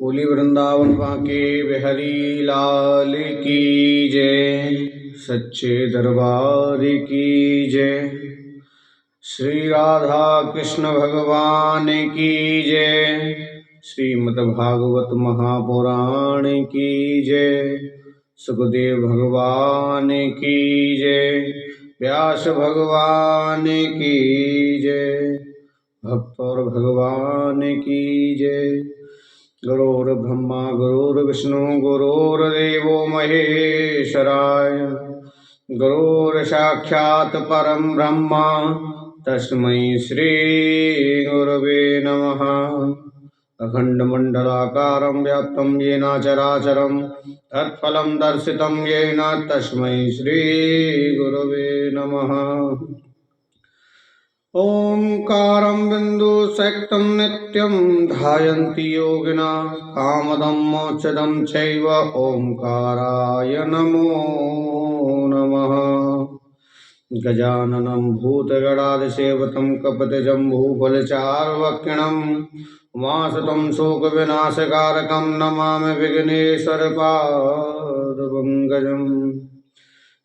बोली वृंदावन बांके बिहारी लाल की जय। सच्चे दरबार की जय। श्री राधा कृष्ण भगवान की जय। श्रीमद् भागवत महापुराण की जय। सुखदेव भगवान की जय। व्यास भगवान की जय। भक्त और भगवान की जय। गुरुर्ब्रह्मा गुरुर्विष्णु गुरुर्देवो महेश्वराय। गुरुर्साक्षात् परं ब्रह्म तस्मै श्री गुरवे नमः। अखण्डमण्डलाकारं व्याप्तं येन चराचरं तत्फलं दर्शितं येन तस्मै श्री गुरवे नमः। ओंकारं बिन्दुसक्तं नित्यं ध्यायन्ति योगिना कामदं मोक्षदं चैव ओंकाराय नमो नमः। गजाननं भूतगणाधिसेवितं कपतिजम्बूफलचारुभक्षणं उमासुतं शोकविनाशकारकं नमामि विघ्नेश्वरपादपङ्कजम्।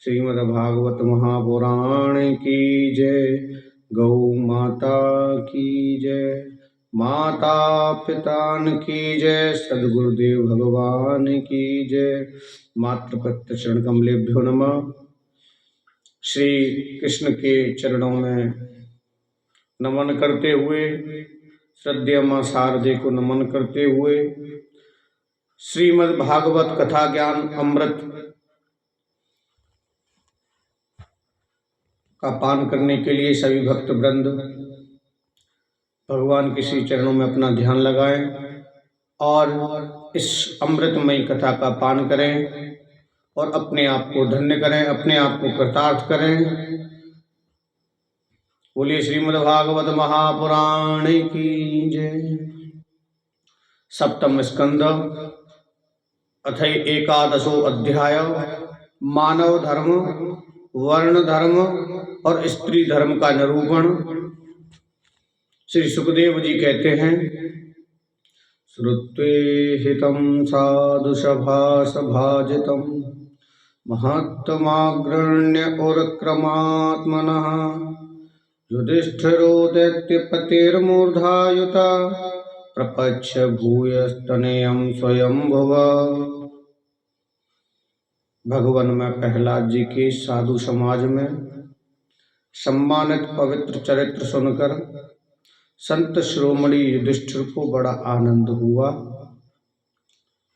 श्रीमद्भागवत महापुराण की जय। गौ माता की जय। माता पिता की जय। सद्गुरुदेव भगवान की जय। मातृपत्र चरण कमलेभ्यो नमः। श्री कृष्ण के चरणों में नमन करते हुए, श्रद्धेय मां शारदे को नमन करते हुए, श्रीमद् भागवत कथा ज्ञान अमृत का पान करने के लिए सभी भक्त वृंद भगवान के श्री चरणों में अपना ध्यान लगाएं और इस अमृतमयी कथा का पान करें और अपने आप को धन्य करें, अपने आप को कृतार्थ करें। बोलिए श्रीमद् भागवत महापुराण की जय। सप्तम स्कंद अथ एकादशो अध्याय। मानव धर्म, वर्ण धर्म और स्त्री धर्म का निरूपण। श्री सुखदेव जी कहते हैं, श्रुत्वे हितं साधु सभासभाजितं महत्तमाग्रण्य उरक्रमात्मनः युधिष्ठिरो दैत्यपतिर्मूर्धायुता प्रपच्छ भूयस्तनयं स्वयंभुव। भगवान में प्रहलाद जी के साधु समाज में सम्मानित पवित्र चरित्र सुनकर संत शिरोमणि युधिष्ठिर को बड़ा आनंद हुआ।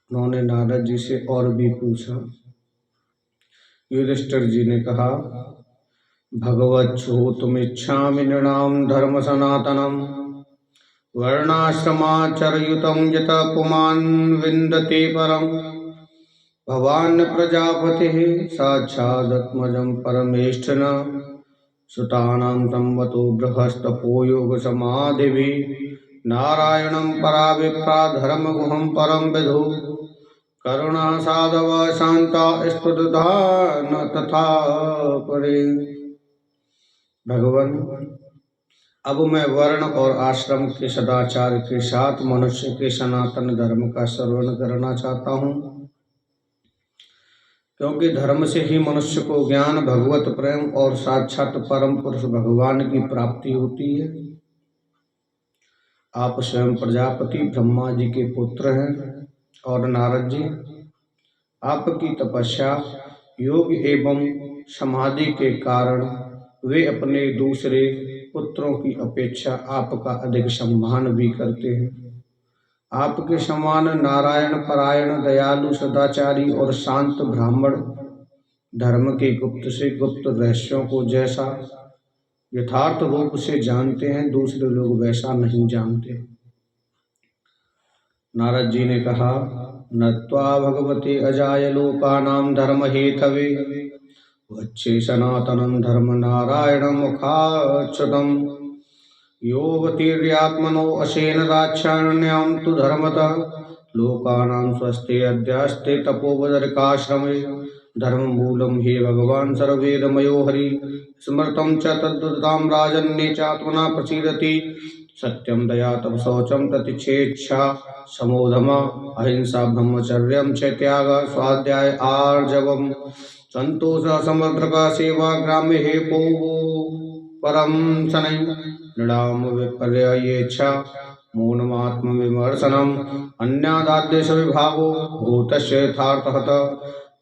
उन्होंने नारद जी से और भी पूछा। युधिष्ठिर जी ने कहा, भगवच्छ्रोतुमिच्छामि नृणां धर्म सनातनम वर्णाश्रमाचरयुतं यतः पुमान् विन्दते परम्। भवान् प्रजापतिः साक्षादत्मजं परमेष्ठिना सुतानां संवतो बृहस्तपो योगसमाधिभिः नारायणं पराविप्रा धर्मगुहं परं विदुः करुणा साधव शान्ता स्तुतधा न तथा परे। भगवान, अब मैं वर्ण और आश्रम के सदाचार के साथ मनुष्य के सनातन धर्म का श्रवण करना चाहता हूँ, क्योंकि धर्म से ही मनुष्य को ज्ञान, भगवत प्रेम और साक्षात परम पुरुष भगवान की प्राप्ति होती है। आप स्वयं प्रजापति ब्रह्मा जी के पुत्र हैं और नारद जी आपकी तपस्या, योग एवं समाधि के कारण वे अपने दूसरे पुत्रों की अपेक्षा आपका अधिक सम्मान भी करते हैं। आपके समान नारायण परायण, दयालु, सदाचारी और शांत ब्राह्मण धर्म के गुप्त से गुप्त रहस्यों को जैसा यथार्थ रूप से जानते हैं, दूसरे लोग वैसा नहीं जानते। नारद जी ने कहा, नत्वा भगवते अजाय लोकानां धर्म हेतवे वच्चे सनातनं धर्म नारायण मुखाच्युतम् योऽवतीर्यात्मनो अशेन दाक्षायण्यां तु धर्मतः लोकानां स्वस्ते अद्यास्ते तपोवदर्काश्रमे धर्ममूलं हे भगवान् सर्ववेदमयो हरि स्मृतं च तद्वदतां राजन्ये चात्मना प्रसीदति सत्यम दया तप शौचम ततिच्छेच्छा समोधम अहिंसा ब्रह्मचर्यम च त्याग स्वाध्याय आर्जवम संतोष समर्थ का सेवा ग्राम्य हे पोवो परम शनै नृणाम विपर्ययेच्छा मौनमात्म विमर्शनम अन्यादाद्देश विभागो भूतस्य यथार्थतः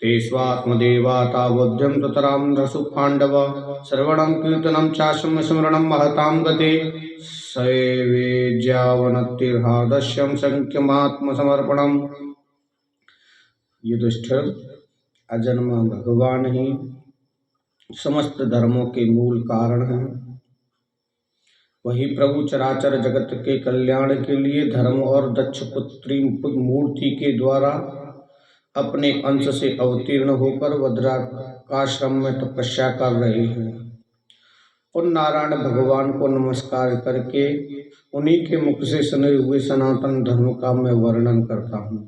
ते स्वात्मदेवाता बुद्धिं तुतरां रसु पाण्डव श्रवणं कीर्तनं चाशं स्मरणं महतां गते सैवेज्यावनतिर्हादस्यं संख्यमात्मसमर्पणम्। युधिष्ठिर, अजन्म भगवान ही समस्त धर्मों के मूल कारण हैं। वही प्रभु चराचर जगत के कल्याण के लिए धर्म और दक्ष पुत्री मूर्ति के द्वारा अपने अंश से अवतीर्ण होकर वज्राकाश्रम में तपस्या कर रहे हैं। उन नारायण भगवान को नमस्कार करके उन्हीं के मुख से सुने हुए सनातन धर्म का मैं वर्णन करता हूँ।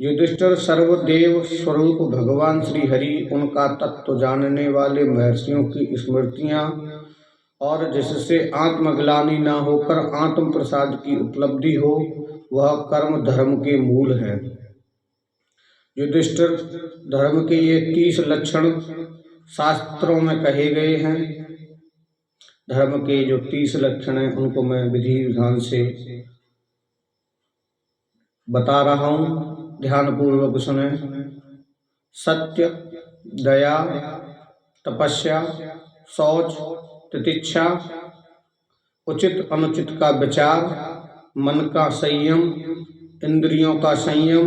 युधिष्ठिर, सर्वदेव स्वरूप भगवान श्री हरि, उनका तत्व जानने वाले महर्षियों की स्मृतियाँ और जिससे आत्मग्लानि न होकर आत्म प्रसाद की उपलब्धि हो, वह कर्म धर्म के मूल है। युधिष्ठिर, धर्म के ये 30 लक्षण शास्त्रों में कहे गए हैं। धर्म के जो 30 लक्षण हैं उनको मैं विधि विधान से बता रहा हूँ, ध्यान पूर्वक सुने। सत्य, दया, तपस्या, शौच, तितिक्षा, उचित अनुचित का विचार, मन का संयम, इंद्रियों का संयम,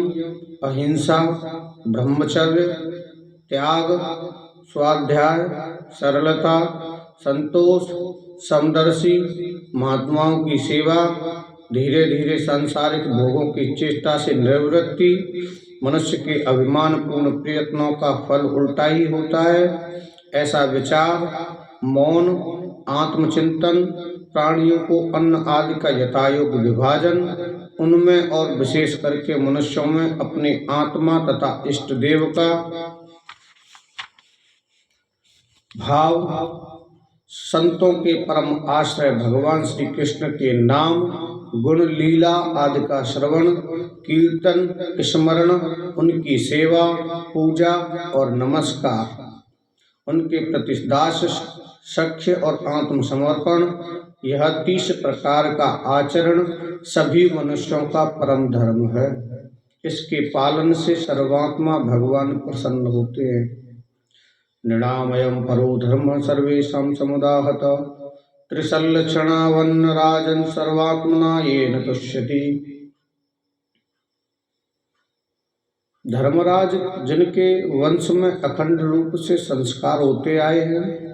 अहिंसा, ब्रह्मचर्य, त्याग, स्वाध्याय, सरलता, संतोष, समदर्शी, महात्माओं की सेवा, धीरे धीरे सांसारिक भोगों की चेष्टा से निवृत्ति, मनुष्य के अभिमान पूर्ण प्रयत्नों का फल उल्टा ही होता है, ऐसा विचार, मौन, आत्मचिंतन, प्राणियों को अन्न आदि का यथायोग्य विभाजन, उनमें और विशेष करके मनुष्यों में अपने आत्मा तथा इष्ट देव का भाव, संतों के परम आश्रय भगवान श्री कृष्ण के नाम, गुण, लीला आदि का श्रवण, कीर्तन, स्मरण, उनकी सेवा, पूजा और नमस्कार, उनके प्रति दास, सख्य और आत्मसमर्पण, यह 30 प्रकार का आचरण सभी मनुष्यों का परम धर्म है। इसके पालन से सर्वात्मा भगवान प्रसन्न होते हैं। नृणामयं परो धर्म सर्वेषां समुदाहत त्रिसल्लक्षणावन्न राजन् सर्वात्मना येन तुष्यति। धर्मराज, जिनके वंश में अखंड रूप से संस्कार होते आए हैं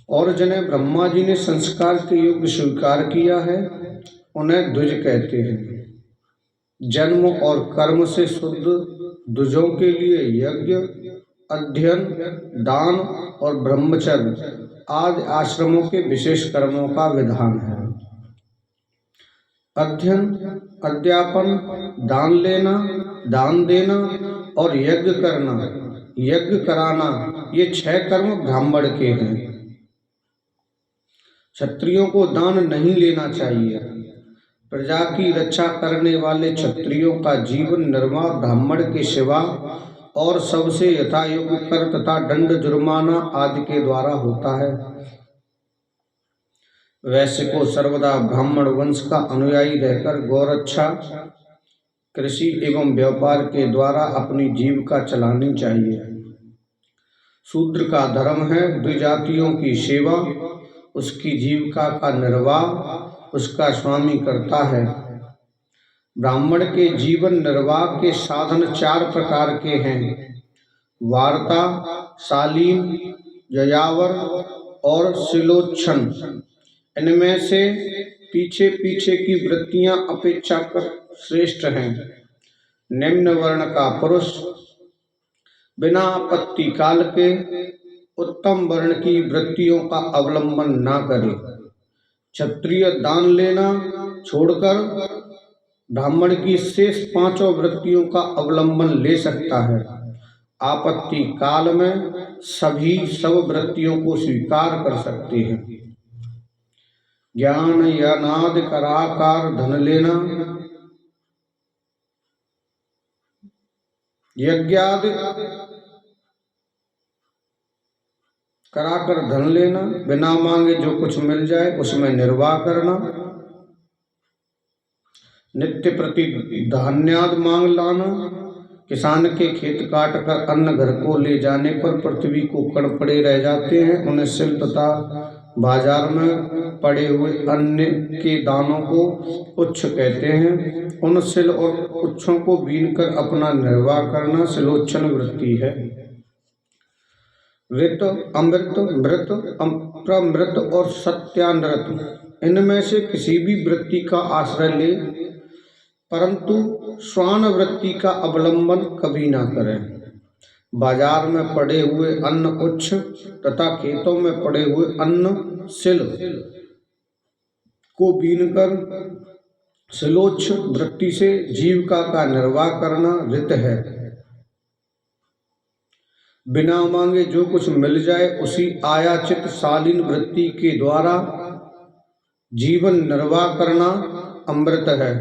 और जिन्हें ब्रह्मा जी ने संस्कार के योग्य स्वीकार किया है, उन्हें द्विज कहते हैं। जन्म और कर्म से शुद्ध द्विजों के लिए यज्ञ, अध्ययन, दान और ब्रह्मचर्य आदि आश्रमों के विशेष कर्मों का विधान है। अध्ययन, अध्यापन, दान लेना, दान देना और यज्ञ करना, यज्ञ कराना, ये 6 कर्म ब्राह्मण के हैं। क्षत्रियों को दान नहीं लेना चाहिए। प्रजा की रक्षा करने वाले क्षत्रियों का जीवन निर्वाह ब्राह्मण के सिवा और सबसे यथायोग्य कर तथा दंड, जुर्माना आदि के द्वारा होता है। वैश्य को सर्वदा ब्राह्मण वंश का अनुयायी रहकर गौरक्षा, कृषि एवं व्यापार के द्वारा अपनी जीविका चलानी चाहिए। शूद्र का धर्म है द्विजातियों की सेवा, उसकी जीविका का निर्वाह उसका स्वामी करता है। ब्राह्मण के जीवन निर्वाह के साधन 4 प्रकार के हैं: वार्ता, शालीन, ययावर और शिलोच्छन। इनमें से पीछे पीछे की वृत्तियां अपेक्षाकृत श्रेष्ठ हैं। निम्न वर्ण का पुरुष बिना आपत्ति काल के उत्तम वर्ण की वृत्तियों का अवलंबन न करे। क्षत्रिय दान लेना छोड़कर ब्राह्मण की शेष 5 वृत्तियों का अवलंबन ले सकता है। आपत्ति काल में सभी सब वृत्तियों को स्वीकार कर सकते हैं। ज्ञान यनाद कराकार धन लेना, यज्ञादि कराकर धन लेना, बिना मांगे जो कुछ मिल जाए उसमें निर्वाह करना, नित्य प्रति धान्याद मांग लाना, किसान के खेत काट कर अन्न घर को ले जाने पर पृथ्वी को कण पड़े रह जाते हैं, उन्हें सिल तथा बाजार में पड़े हुए अन्न के दानों को उच्छ कहते हैं। उन सिल और उच्छों को बीन कर अपना निर्वाह करना सिलोच्छन वृत्ति है। वृत, अमृत, मृत, प्रमृत और सत्यानृत, इनमें से किसी भी वृत्ति का आश्रय ले, परंतु श्वान वृत्ति का अवलंबन कभी ना करें। बाजार में पड़े हुए अन्न उच्छ तथा खेतों में पड़े हुए अन्न सिल को बीनकर सिलोच्छ वृत्ति से जीविका का निर्वाह करना रित है। बिना मांगे जो कुछ मिल जाए उसी आयाचित शालीन वृत्ति के द्वारा जीवन निर्वाह करना अमृत है।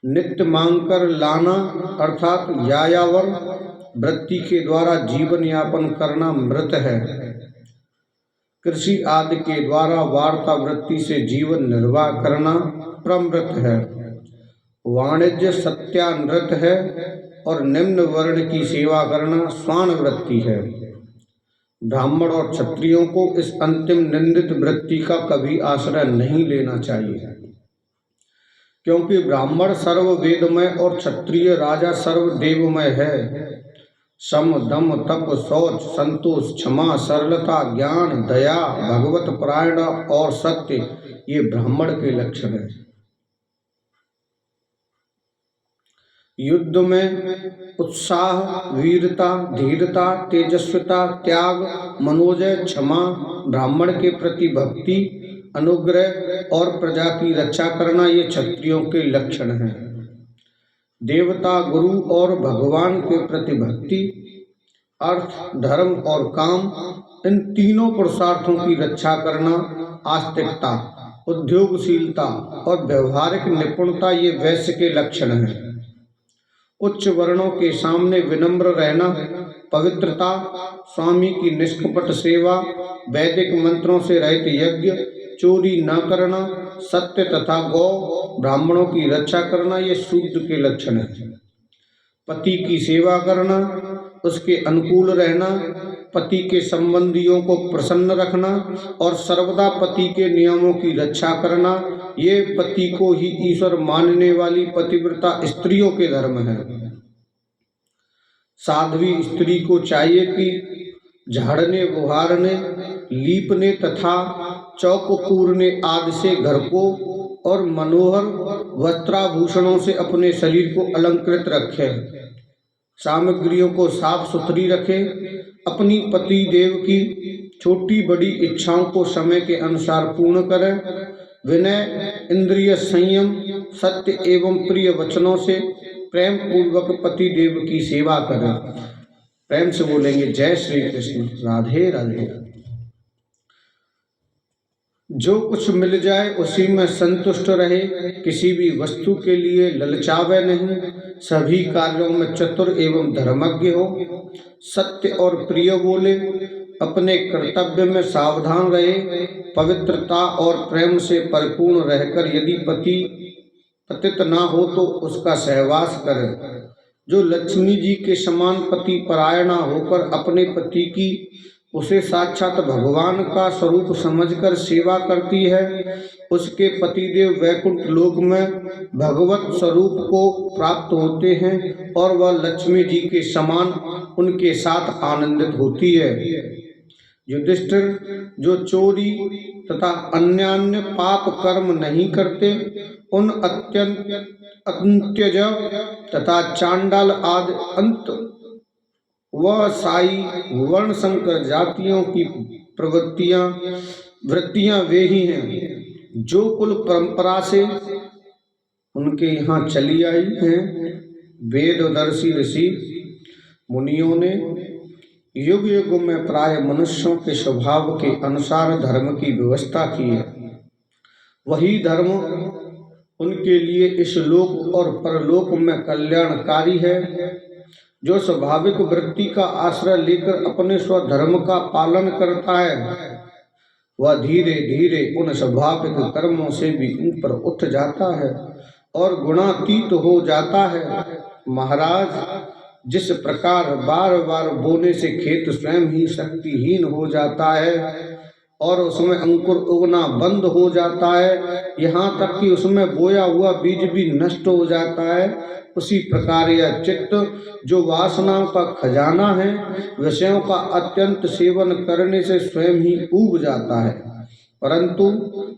नित्य मांग कर लाना अर्थात यायावर वृत्ति के द्वारा जीवन यापन करना मृत है। कृषि आदि के द्वारा वार्ता वृत्ति से जीवन निर्वाह करना प्रमृत है। वाणिज्य सत्यानृत है और निम्न वर्ण की सेवा करना स्वान वृत्ति है। ब्राह्मण और क्षत्रियों को इस अंतिम निंदित वृत्ति का कभी आश्रय नहीं लेना चाहिए, क्योंकि ब्राह्मण सर्व वेदमय और क्षत्रिय राजा सर्व देवमय है। सम, दम, तप, शौच, संतोष, क्षमा, सरलता, ज्ञान, दया, भगवत परायण और सत्य ये ब्राह्मण के लक्षण हैं। युद्ध में उत्साह, वीरता, धीरता, तेजस्विता, त्याग, मनोजय, क्षमा, ब्राह्मण के प्रति भक्ति, अनुग्रह और प्रजा की रक्षा करना ये क्षत्रियों के लक्षण हैं। देवता, गुरु और भगवान के प्रति भक्ति, अर्थ, धर्म और काम, इन तीनों पुरुषार्थों की रक्षा करना आस्तिकता, उद्योगशीलता और व्यवहारिक निपुणता ये वैश्य के लक्षण हैं। उच्च वर्णों के सामने विनम्र रहना, पवित्रता, स्वामी की निष्कपट सेवा, वैदिक मंत्रों से रहित यज्ञ, चोरी न करना, सत्य तथा गौ ब्राह्मणों की रक्षा करना ये शूद्र के लक्षण हैं। पति की सेवा करना, उसके अनुकूल रहना, पति के संबंधियों को प्रसन्न रखना और सर्वदा पति के नियमों की रक्षा करना ये पति को ही ईश्वर मानने वाली पतिव्रता स्त्रियों के धर्म है। साध्वी स्त्री को चाहिए कि झाड़ने, बुहारने, लीपने तथा चौक पूरने आदि से घर को और मनोहर वस्त्राभूषणों से अपने शरीर को अलंकृत रखे, सामग्रियों को साफ सुथरी रखे, अपनी पति देव की छोटी बड़ी इच्छाओं को समय के अनुसार पूर्ण करें, विनय, इंद्रिय संयम, सत्य एवं प्रिय वचनों से प्रेम पूर्वक पति देव की सेवा करें। प्रेम से बोलेंगे जय श्री कृष्ण, राधे राधे। जो कुछ मिल जाए उसी में संतुष्ट रहे, किसी भी वस्तु के लिए ललचावे नहीं, सभी कार्यों में चतुर एवं धर्मज्ञ हो, सत्य और प्रिय बोले, अपने कर्तव्य में सावधान रहे, पवित्रता और प्रेम से परिपूर्ण रहकर यदि पति पतित ना हो तो उसका सहवास करे। जो लक्ष्मी जी के समान पति परायणा होकर अपने पति की उसे साक्षात भगवान का स्वरूप समझकर सेवा करती है, उसके पतिदेव वैकुंठ लोक में भगवत स्वरूप को प्राप्त होते हैं और वह लक्ष्मी जी के समान उनके साथ आनंदित होती है। युधिष्ठिर जो चोरी तथा अन्यान्य पाप कर्म नहीं करते, उन अंत्यज तथा चांडाल आदि अंत वह साई वर्ण संकर जातियों की वृत्तियां वे ही हैं जो कुल परंपरा से उनके यहाँ चली आई हैं। वेददर्शी ऋषि मुनियों ने युग युग में प्राय मनुष्यों के स्वभाव के अनुसार धर्म की व्यवस्था की है। वही धर्म उनके लिए इस लोक और परलोक में कल्याणकारी है। जो स्वाभाविक वृत्ति का आश्रय लेकर अपने स्वधर्म का पालन करता है वह धीरे धीरे उन स्वाभाविक कर्मों से भी ऊपर उठ जाता है और गुणातीत हो जाता है। महाराज, जिस प्रकार बार बार बोने से खेत स्वयं ही शक्तिहीन हो जाता है और उसमें अंकुर उगना बंद हो जाता है, यहाँ तक कि उसमें बोया हुआ बीज भी नष्ट हो जाता है, उसी प्रकार यह चित्त जो वासनाओं का खजाना है, विषयों का अत्यंत सेवन करने से स्वयं ही उब जाता है। परंतु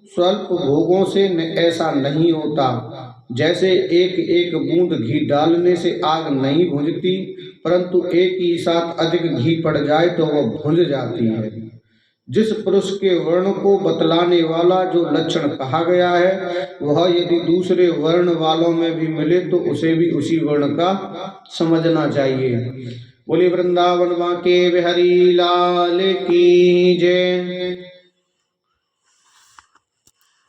स्वल्प भोगों से ऐसा नहीं होता। जैसे एक एक बूंद घी डालने से आग नहीं बुझती, परंतु एक ही साथ अधिक घी पड़ जाए तो वह बुझ जाती है। जिस पुरुष के वर्ण को बतलाने वाला जो लक्षण कहा गया है वह यदि दूसरे वर्ण वालों में भी मिले तो उसे भी उसी वर्ण का समझना चाहिए। बोले वृंदावन बांके बिहारी लाल की जय।